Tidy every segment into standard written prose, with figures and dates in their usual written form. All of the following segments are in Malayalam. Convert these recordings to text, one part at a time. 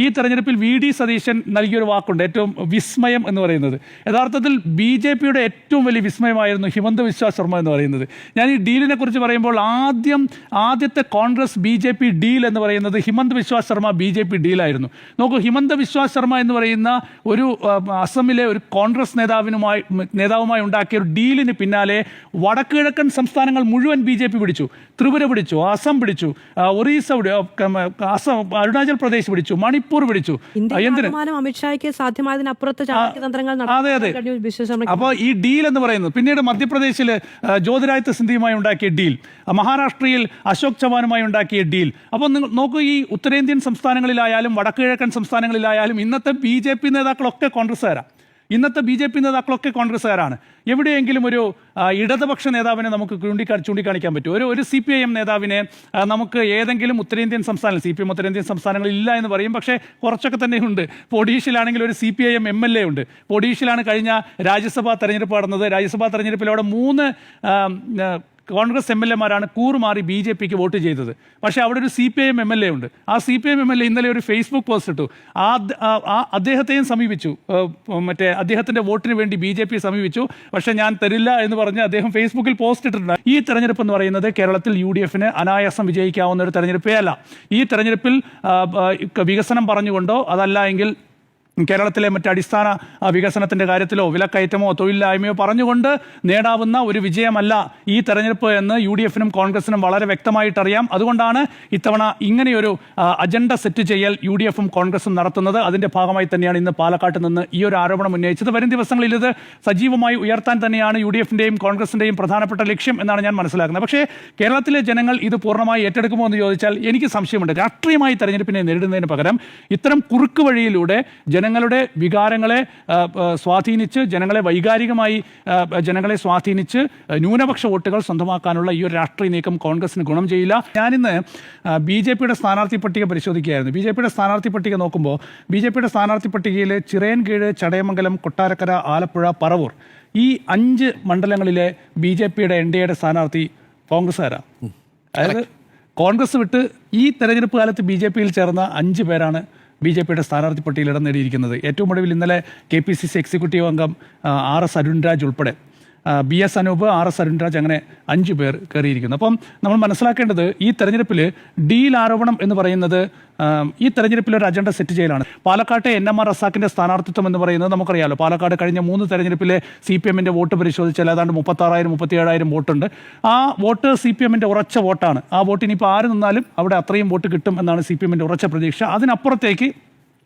ഈ തെരഞ്ഞെടുപ്പിൽ വി ഡി സതീശൻ നൽകിയൊരു വാക്കുണ്ട്, ഏറ്റവും വിസ്മയം എന്ന് പറയുന്നത്. യഥാർത്ഥത്തിൽ ബി ജെ പിയുടെ ഏറ്റവും വലിയ വിസ്മയമായിരുന്നു ഹിമന്ത ബിശ്വ ശർമ്മ എന്ന് പറയുന്നത്. ഞാൻ ഈ ഡീലിനെ കുറിച്ച് പറയുമ്പോൾ ആദ്യത്തെ Congress B J P deal എന്ന് പറയുന്നത് Himanta Biswa Sarma B J P ഡീലായിരുന്നു. നോക്കൂ, ഹിമന്ത ബിശ്വ ശർമ്മ എന്ന് പറയുന്ന ഒരു അസമിലെ ഒരു കോൺഗ്രസ് നേതാവുമായി ഉണ്ടാക്കിയ ഒരു ഡീലിന് പിന്നാലെ വടക്ക് കിഴക്കൻ സംസ്ഥാനങ്ങൾ മുഴുവൻ ബി ജെ പി പിടിച്ചു. ത്രിപുര പിടിച്ചു, അസം പിടിച്ചു, ഒറീസ, അസം, അരുണാചൽ പ്രദേശ് പിടിച്ചു, മണിപ്പൂർ പിടിച്ചു. അമിത്ഷായ്ക്ക് സാധ്യമായതിനപ്പുറത്ത് അപ്പോൾ ഈ ഡീൽ എന്ന് പറയുന്നത് പിന്നീട് മധ്യപ്രദേശിൽ ജ്യോതിരാദിത്യ സിന്ധ്യയുമായി ഉണ്ടാക്കിയ ഡീൽ, മഹാരാഷ്ട്രയിൽ അശോക് ചവാനുമായി ഉണ്ടാക്കിയ ഡീൽ. അപ്പോൾ നിങ്ങൾ നോക്കൂ, ഈ ഉത്തരേന്ത്യൻ സംസ്ഥാനങ്ങളിലായാലും വടക്ക് കിഴക്കൻ സംസ്ഥാനങ്ങളിലായാലും ഇന്നത്തെ ബി ജെ പി നേതാക്കളൊക്കെ കോൺഗ്രസ്സുകാരാണ്. എവിടെയെങ്കിലും ഒരു ഇടതുപക്ഷ നേതാവിനെ നമുക്ക് ചൂണ്ടിക്കാണിക്കാൻ പറ്റും? ഒരു CPIM നേതാവിനെ നമുക്ക് ഏതെങ്കിലും ഉത്തരേന്ത്യൻ സംസ്ഥാനം, CPM ഉത്തരേന്ത്യൻ സംസ്ഥാനങ്ങളിൽ ഇല്ല എന്ന് പറയും, പക്ഷേ കുറച്ചൊക്കെ തന്നെ ഉണ്ട്. ഇപ്പോൾ ഒഡീഷയിലാണെങ്കിൽ ഒരു CPIM MLA ഉണ്ട്. ഒഡീഷയിലാണ് കഴിഞ്ഞ രാജ്യസഭാ തെരഞ്ഞെടുപ്പ് നടന്നത്. രാജ്യസഭാ തെരഞ്ഞെടുപ്പിൽ അവിടെ 3 കോൺഗ്രസ് MLA-മാരാണ് കൂറുമാറി ബി ജെ പിക്ക് വോട്ട് ചെയ്തത്. പക്ഷേ അവിടെ ഒരു CPIM MLA ഉണ്ട്. ആ CPIM MLA ഇന്നലെ ഒരു ഫേസ്ബുക്ക് പോസ്റ്റ് ഇട്ടു. അദ്ദേഹത്തെയും സമീപിച്ചു, അദ്ദേഹത്തിൻ്റെ വോട്ടിന് വേണ്ടി ബി ജെ പി സമീപിച്ചു. പക്ഷേ ഞാൻ തരില്ല എന്ന് പറഞ്ഞ് അദ്ദേഹം ഫേസ്ബുക്കിൽ പോസ്റ്റ് ഇട്ടിട്ടുണ്ട്. ഈ തെരഞ്ഞെടുപ്പ് എന്ന് പറയുന്നത് കേരളത്തിൽ UDF-ന് അനായാസം വിജയിക്കാവുന്ന ഒരു തെരഞ്ഞെടുപ്പേ അല്ല. ഈ തെരഞ്ഞെടുപ്പിൽ വികസനം പറഞ്ഞുകൊണ്ടോ അതല്ല എങ്കിൽ കേരളത്തിലെ അടിസ്ഥാന വികസനത്തിൻ്റെ കാര്യത്തിലോ വിലക്കയറ്റമോ തൊഴിലില്ലായ്മയോ പറഞ്ഞുകൊണ്ട് നേടാവുന്ന ഒരു വിജയമല്ല ഈ തെരഞ്ഞെടുപ്പ് എന്ന് UDF-നും കോൺഗ്രസിനും വളരെ വ്യക്തമായിട്ടറിയാം. അതുകൊണ്ടാണ് ഇത്തവണ ഇങ്ങനെയൊരു അജണ്ട സെറ്റ് ചെയ്യൽ UDF-ഉം കോൺഗ്രസും നടത്തുന്നത്. അതിൻ്റെ ഭാഗമായി തന്നെയാണ് ഇന്ന് പാലക്കാട്ട് നിന്ന് ഈ ഒരു ആരോപണം ഉന്നയിച്ചത്. വരും ദിവസങ്ങളിൽ ഇത് സജീവമായി ഉയർത്താൻ തന്നെയാണ് UDF-ൻ്റെയും കോൺഗ്രസിൻ്റെയും പ്രധാനപ്പെട്ട ലക്ഷ്യം എന്നാണ് ഞാൻ മനസ്സിലാക്കുന്നത്. പക്ഷേ കേരളത്തിലെ ജനങ്ങൾ ഇത് പൂർണ്ണമായി ഏറ്റെടുക്കുമോ എന്ന് ചോദിച്ചാൽ എനിക്ക് സംശയമുണ്ട്. രാഷ്ട്രീയമായി തെരഞ്ഞെടുപ്പിനെ നേരിടുന്നതിന് പകരം ഇത്തരം കുറുക്ക് വഴിയിലൂടെ ജനങ്ങളുടെ വികാരങ്ങളെ സ്വാധീനിച്ച്, ജനങ്ങളെ സ്വാധീനിച്ച് ന്യൂനപക്ഷ വോട്ടുകൾ സ്വന്തമാക്കാനുള്ള ഈ ഒരു രാഷ്ട്രീയ നീക്കം കോൺഗ്രസിന് ഗുണം ചെയ്യില്ല. ഞാനിന്ന് BJP-യുടെ സ്ഥാനാർത്ഥി പട്ടിക പരിശോധിക്കുകയായിരുന്നു. BJP-യുടെ സ്ഥാനാർത്ഥി പട്ടിക നോക്കുമ്പോൾ BJP-യുടെ സ്ഥാനാർത്ഥി പട്ടികയിൽ ചിറയൻകീഴ്, ചടയമംഗലം, കൊട്ടാരക്കര, ആലപ്പുഴ, പറവൂർ ഈ 5 മണ്ഡലങ്ങളിലെ BJP-യുടെ NDA-യുടെ സ്ഥാനാർത്ഥി കോൺഗ്രസ്സുകാരാണ്. അതായത് കോൺഗ്രസ് വിട്ട് ഈ തെരഞ്ഞെടുപ്പ് കാലത്ത് BJP-യിൽ ചേർന്ന 5 പേരാണ് BJP-യുടെ സ്ഥാനാർത്ഥി പട്ടികയിൽ ഇടം നേടിയിരിക്കുന്നത്. ഏറ്റവും ഒടുവിൽ ഇന്നലെ KPCC എക്സിക്യൂട്ടീവ് അംഗം RS അരുൺരാജ് ഉൾപ്പെടെ BS അനൂപ്, RS അരുൺരാജ്, അങ്ങനെ 5 പേർ കയറിയിരിക്കുന്നു. അപ്പം നമ്മൾ മനസ്സിലാക്കേണ്ടത് ഈ തെരഞ്ഞെടുപ്പിൽ ഡീൽ ആരോപണം എന്ന് പറയുന്നത് ഈ തെരഞ്ഞെടുപ്പിൽ ഒരു അജണ്ട സെറ്റ് ചെയ്യലാണ്. പാലക്കാട്ടെ NMR റസാക്കിൻ്റെ സ്ഥാനാർത്ഥിത്വം എന്ന് പറയുന്നത് നമുക്കറിയാമല്ലോ. പാലക്കാട് കഴിഞ്ഞ 3 തെരഞ്ഞെടുപ്പിലെ CPM-ൻ്റെ വോട്ട് പരിശോധിച്ചാൽ ഏതാണ്ട് 36,000-37,000 വോട്ടുണ്ട്. ആ വോട്ട് CPM-ൻ്റെ ഉറച്ച വോട്ടാണ്. ആ വോട്ട് ഇനിയിപ്പോൾ ആര് നിന്നാലും അവിടെ അത്രയും വോട്ട് കിട്ടും എന്നാണ് CPM-ൻ്റെ ഉറച്ച പ്രതീക്ഷ. അതിനപ്പുറത്തേക്ക്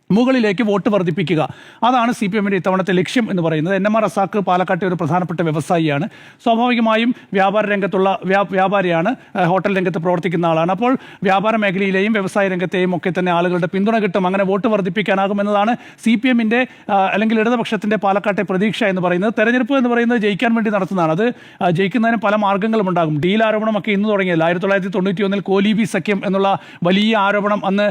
മുകളിലേക്ക് വോട്ട് വർദ്ധിപ്പിക്കുക, അതാണ് CPM-ൻ്റെ ഇത്തവണത്തെ ലക്ഷ്യം എന്ന് പറയുന്നത്. NMR റസാക്ക് പാലക്കാട്ടെ ഒരു പ്രധാനപ്പെട്ട വ്യവസായിയാണ്. സ്വാഭാവികമായും വ്യാപാര രംഗത്തുള്ള വ്യാപാരിയാണ്, ഹോട്ടൽ രംഗത്ത് പ്രവർത്തിക്കുന്ന ആളാണ്. അപ്പോൾ വ്യാപാര മേഖലയിലെയും വ്യവസായ രംഗത്തെയും ഒക്കെ തന്നെ ആളുകളുടെ പിന്തുണ കിട്ടും, അങ്ങനെ വോട്ട് വർദ്ധിപ്പിക്കാനാകുമെന്നതാണ് CPM-ൻ്റെ അല്ലെങ്കിൽ ഇടതുപക്ഷത്തിൻ്റെ പാലക്കാട്ടെ പ്രതീക്ഷ എന്ന് പറയുന്നത്. തെരഞ്ഞെടുപ്പ് എന്ന് പറയുന്നത് ജയിക്കാൻ വേണ്ടി നടത്തുന്നതാണ്. അത് ജയിക്കുന്നതിന് പല മാർഗ്ഗങ്ങളും ഉണ്ടാകും. ഡീൽ ആരോപണമൊക്കെ ഇന്ന് തുടങ്ങിയതല്ല. 1991 കോലീബി സഖ്യം എന്നുള്ള വലിയ ആരോപണം അന്ന്